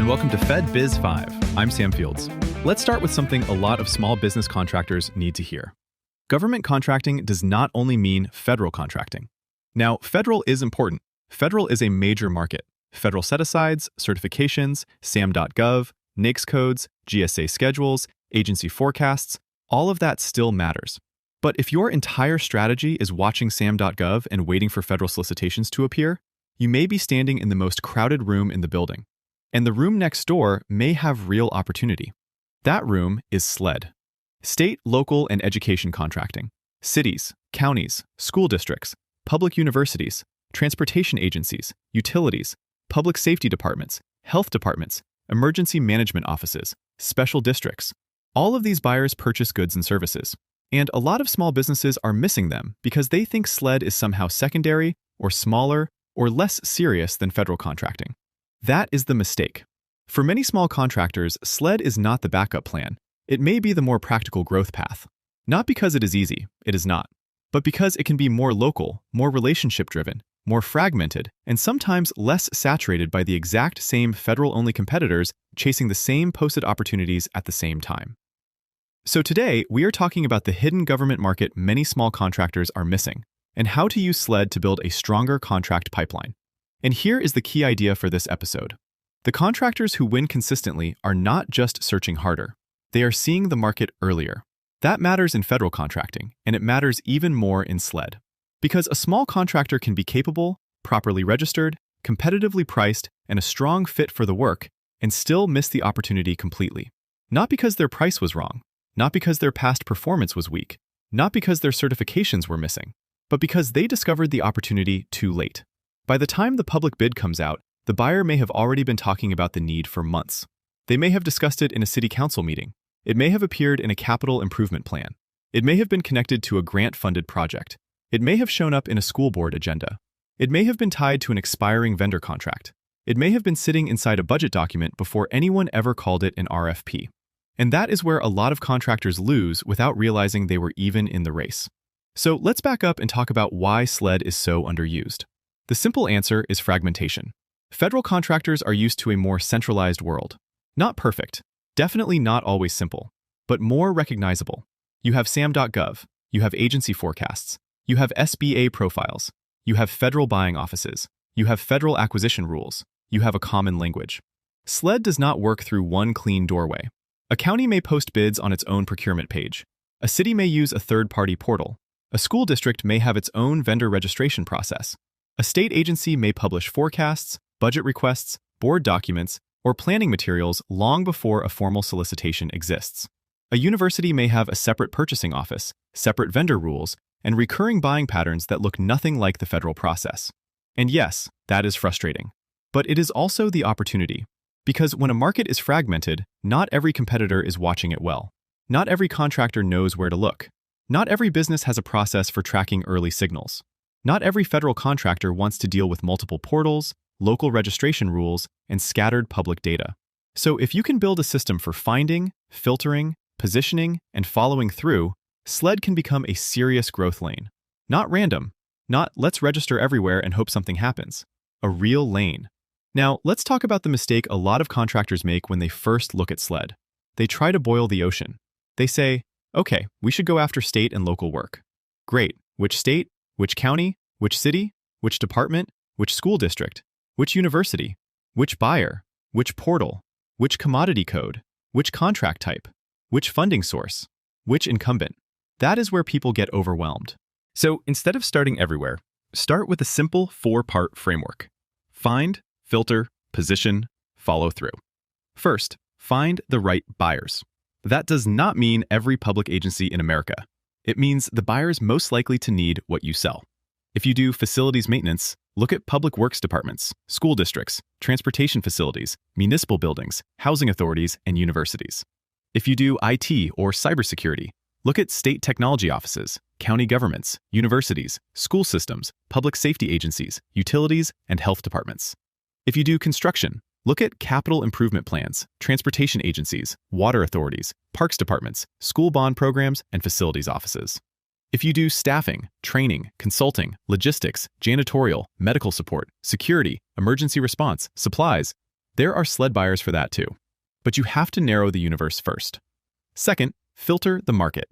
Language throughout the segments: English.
and welcome to FedBiz 5. I'm Sam Fields. Let's start with something a lot of small business contractors need to hear. Government contracting does not only mean federal contracting. Now, federal is important. Federal is a major market. Federal set-asides, certifications, SAM.gov, NAICS codes, GSA schedules, agency forecasts, all of that still matters. But if your entire strategy is watching SAM.gov and waiting for federal solicitations to appear, you may be standing in the most crowded room in the building. And the room next door may have real opportunity. That room is SLED. State, local, and education contracting. Cities, counties, school districts, public universities, transportation agencies, utilities, public safety departments, health departments, emergency management offices, special districts. All of these buyers purchase goods and services. And a lot of small businesses are missing them because they think SLED is somehow secondary or smaller or less serious than federal contracting. That is the mistake. For many small contractors, SLED is not the backup plan. It may be the more practical growth path. Not because it is easy, it is not, but because it can be more local, more relationship-driven, more fragmented, and sometimes less saturated by the exact same federal-only competitors chasing the same posted opportunities at the same time. So today, we are talking about the hidden government market many small contractors are missing, and how to use SLED to build a stronger contract pipeline. And here is the key idea for this episode. The contractors who win consistently are not just searching harder. They are seeing the market earlier. That matters in federal contracting, and it matters even more in SLED. Because a small contractor can be capable, properly registered, competitively priced, and a strong fit for the work, and still miss the opportunity completely. Not because their price was wrong, not because their past performance was weak, not because their certifications were missing, but because they discovered the opportunity too late. By the time the public bid comes out, the buyer may have already been talking about the need for months. They may have discussed it in a city council meeting. It may have appeared in a capital improvement plan. It may have been connected to a grant-funded project. It may have shown up in a school board agenda. It may have been tied to an expiring vendor contract. It may have been sitting inside a budget document before anyone ever called it an RFP. And that is where a lot of contractors lose without realizing they were even in the race. So let's back up and talk about why SLED is so underused. The simple answer is fragmentation. Federal contractors are used to a more centralized world. Not perfect, definitely not always simple, but more recognizable. You have SAM.gov, you have agency forecasts, you have SBA profiles, you have federal buying offices, you have federal acquisition rules, you have a common language. SLED does not work through one clean doorway. A county may post bids on its own procurement page. A city may use a third-party portal. A school district may have its own vendor registration process. A state agency may publish forecasts, budget requests, board documents, or planning materials long before a formal solicitation exists. A university may have a separate purchasing office, separate vendor rules, and recurring buying patterns that look nothing like the federal process. And yes, that is frustrating. But it is also the opportunity. Because when a market is fragmented, not every competitor is watching it well. Not every contractor knows where to look. Not every business has a process for tracking early signals. Not every federal contractor wants to deal with multiple portals, local registration rules, and scattered public data. So if you can build a system for finding, filtering, positioning, and following through, SLED can become a serious growth lane. Not random. Not let's register everywhere and hope something happens. A real lane. Now, let's talk about the mistake a lot of contractors make when they first look at SLED. They try to boil the ocean. They say, okay, we should go after state and local work. Great. Which state? Which county? Which city? Which department? Which school district? Which university? Which buyer? Which portal? Which commodity code? Which contract type? Which funding source? Which incumbent? That is where people get overwhelmed. So instead of starting everywhere, start with a simple 4-part framework. Find, filter, position, follow through. First, find the right buyers. That does not mean every public agency in America. It means the buyers most likely to need what you sell. If you do facilities maintenance, look at public works departments, school districts, transportation facilities, municipal buildings, housing authorities, and universities. If you do IT or cybersecurity, look at state technology offices, county governments, universities, school systems, public safety agencies, utilities, and health departments. If you do construction, look at capital improvement plans, transportation agencies, water authorities, parks departments, school bond programs, and facilities offices. If you do staffing, training, consulting, logistics, janitorial, medical support, security, emergency response, supplies, There are SLED buyers for that too. But you have to narrow the universe first. Second, filter the market.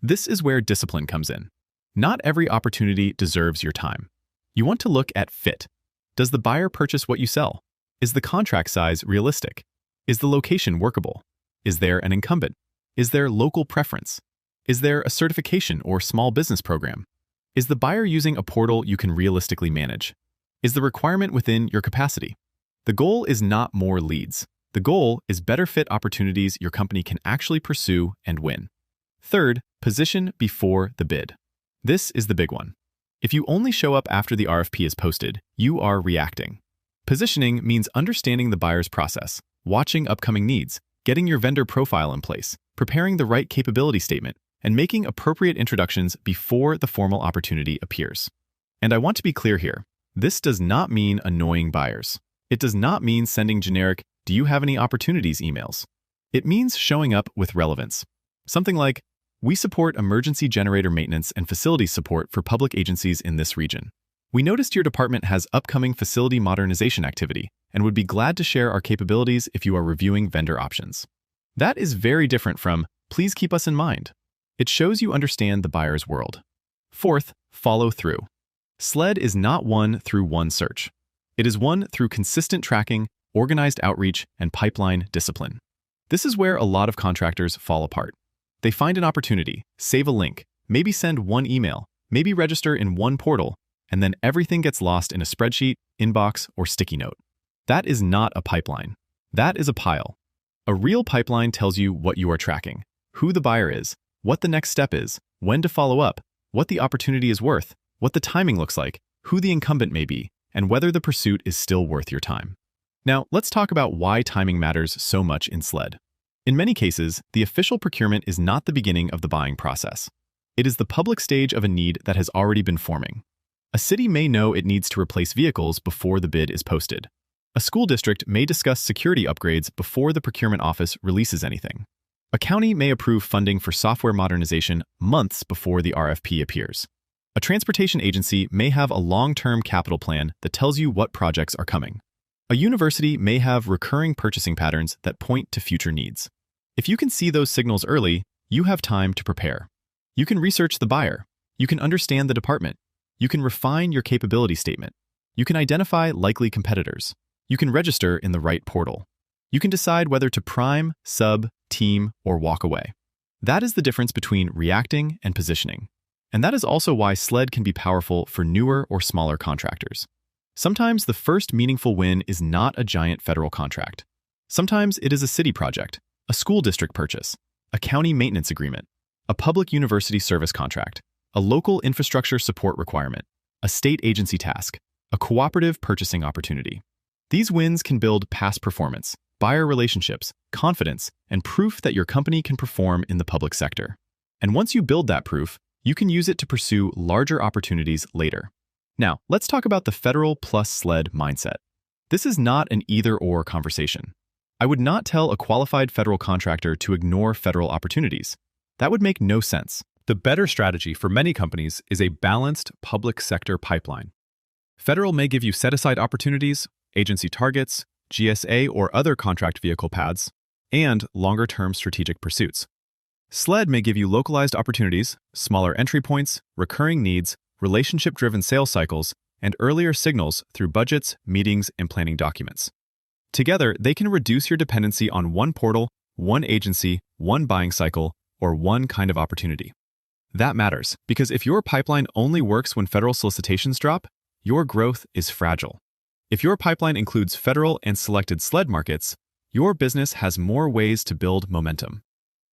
This is where discipline comes in. Not every opportunity deserves your time. You want to look at fit. Does the buyer purchase what you sell? Is the contract size realistic? Is the location workable? Is there an incumbent? Is there local preference? Is there a certification or small business program? Is the buyer using a portal you can realistically manage? Is the requirement within your capacity? The goal is not more leads. The goal is better fit opportunities your company can actually pursue and win. Third, position before the bid. This is the big one. If you only show up after the RFP is posted, you are reacting. Positioning means understanding the buyer's process, watching upcoming needs, getting your vendor profile in place, preparing the right capability statement, and making appropriate introductions before the formal opportunity appears. And I want to be clear here. This does not mean annoying buyers. It does not mean sending generic, "Do you have any opportunities?" emails. It means showing up with relevance. Something like, "We support emergency generator maintenance and facilities support for public agencies in this region. We noticed your department has upcoming facility modernization activity and would be glad to share our capabilities if you are reviewing vendor options." That is very different from, "Please keep us in mind." It shows you understand the buyer's world. Fourth, follow through. SLED is not won through one search. It is won through consistent tracking, organized outreach, and pipeline discipline. This is where a lot of contractors fall apart. They find an opportunity, save a link, maybe send one email, maybe register in one portal, and then everything gets lost in a spreadsheet, inbox, or sticky note. That is not a pipeline. That is a pile. A real pipeline tells you what you are tracking, who the buyer is, what the next step is, when to follow up, what the opportunity is worth, what the timing looks like, who the incumbent may be, and whether the pursuit is still worth your time. Now, let's talk about why timing matters so much in SLED. In many cases, the official procurement is not the beginning of the buying process. It is the public stage of a need that has already been forming. A city may know it needs to replace vehicles before the bid is posted. A school district may discuss security upgrades before the procurement office releases anything. A county may approve funding for software modernization months before the RFP appears. A transportation agency may have a long-term capital plan that tells you what projects are coming. A university may have recurring purchasing patterns that point to future needs. If you can see those signals early, you have time to prepare. You can research the buyer. You can understand the department. You can refine your capability statement. You can identify likely competitors. You can register in the right portal. You can decide whether to prime, sub, team, or walk away. That is the difference between reacting and positioning. And that is also why SLED can be powerful for newer or smaller contractors. Sometimes the first meaningful win is not a giant federal contract. Sometimes it is a city project, a school district purchase, a county maintenance agreement, a public university service contract, a local infrastructure support requirement, a state agency task, a cooperative purchasing opportunity. These wins can build past performance, buyer relationships, confidence, and proof that your company can perform in the public sector. And once you build that proof, you can use it to pursue larger opportunities later. Now, let's talk about the federal plus SLED mindset. This is not an either-or conversation. I would not tell a qualified federal contractor to ignore federal opportunities. That would make no sense. The better strategy for many companies is a balanced public sector pipeline. Federal may give you set-aside opportunities, agency targets, GSA or other contract vehicle paths, and longer-term strategic pursuits. SLED may give you localized opportunities, smaller entry points, recurring needs, relationship-driven sales cycles, and earlier signals through budgets, meetings, and planning documents. Together, they can reduce your dependency on one portal, one agency, one buying cycle, or one kind of opportunity. That matters, because if your pipeline only works when federal solicitations drop, your growth is fragile. If your pipeline includes federal and selected SLED markets, your business has more ways to build momentum.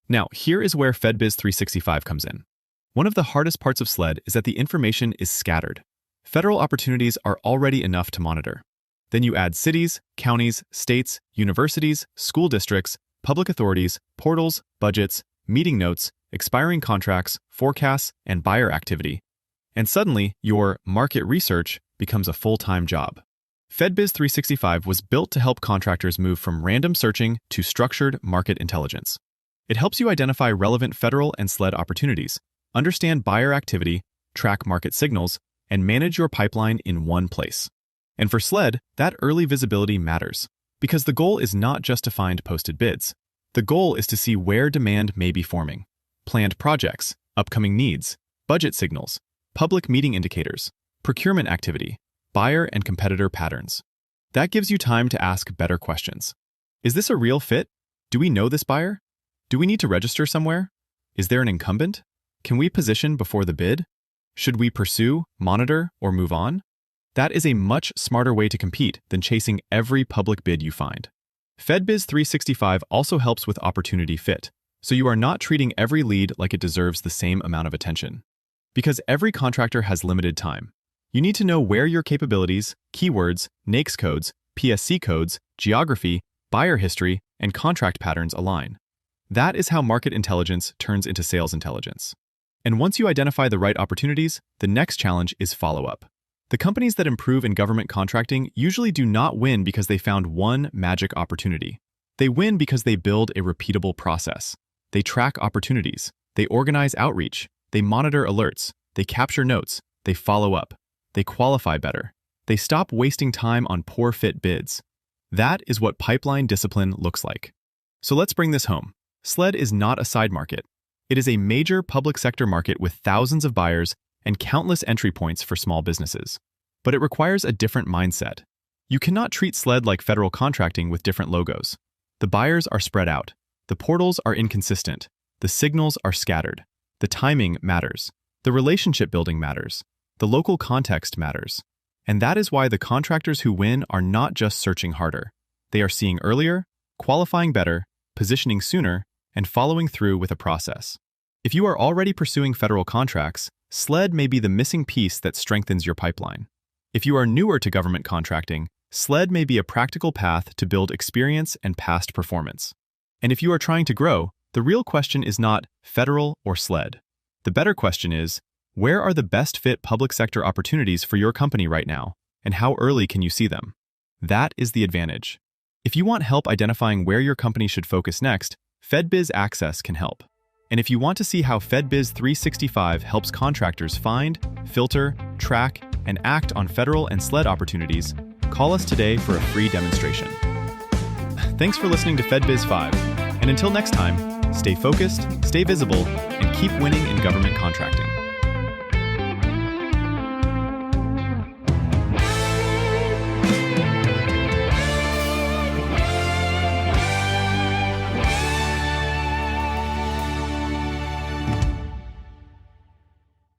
Now, here is where FedBiz 365 comes in. One of the hardest parts of SLED is that the information is scattered. Federal opportunities are already enough to monitor. Then you add cities, counties, states, universities, school districts, public authorities, portals, budgets, meeting notes, expiring contracts, forecasts, and buyer activity. And suddenly, your market research becomes a full-time job. FedBiz 365 was built to help contractors move from random searching to structured market intelligence. It helps you identify relevant federal and SLED opportunities, understand buyer activity, track market signals, and manage your pipeline in one place. And for SLED, that early visibility matters. Because the goal is not just to find posted bids. The goal is to see where demand may be forming. Planned projects, upcoming needs, budget signals, public meeting indicators, procurement activity, buyer and competitor patterns. That gives you time to ask better questions. Is this a real fit? Do we know this buyer? Do we need to register somewhere? Is there an incumbent? Can we position before the bid? Should we pursue, monitor, or move on? That is a much smarter way to compete than chasing every public bid you find. FedBiz 365 also helps with opportunity fit, so you are not treating every lead like it deserves the same amount of attention. Because every contractor has limited time, you need to know where your capabilities, keywords, NAICS codes, PSC codes, geography, buyer history, and contract patterns align. That is how market intelligence turns into sales intelligence. And once you identify the right opportunities, the next challenge is follow-up. The companies that improve in government contracting usually do not win because they found one magic opportunity. They win because they build a repeatable process. They track opportunities. They organize outreach. They monitor alerts. They capture notes. They follow up. They qualify better. They stop wasting time on poor fit bids. That is what pipeline discipline looks like. So let's bring this home. SLED is not a side market. It is a major public sector market with thousands of buyers and countless entry points for small businesses. But it requires a different mindset. You cannot treat SLED like federal contracting with different logos. The buyers are spread out. The portals are inconsistent. The signals are scattered. The timing matters. The relationship building matters. The local context matters. And that is why the contractors who win are not just searching harder. They are seeing earlier, qualifying better, positioning sooner, and following through with a process. If you are already pursuing federal contracts, SLED may be the missing piece that strengthens your pipeline. If you are newer to government contracting, SLED may be a practical path to build experience and past performance. And if you are trying to grow, the real question is not federal or SLED. The better question is, where are the best fit public sector opportunities for your company right now, and how early can you see them? That is the advantage. If you want help identifying where your company should focus next, FedBiz Access can help. And if you want to see how FedBiz 365 helps contractors find, filter, track, and act on federal and SLED opportunities, call us today for a free demonstration. Thanks for listening to FedBiz 5. And until next time, stay focused, stay visible, and keep winning in government contracting.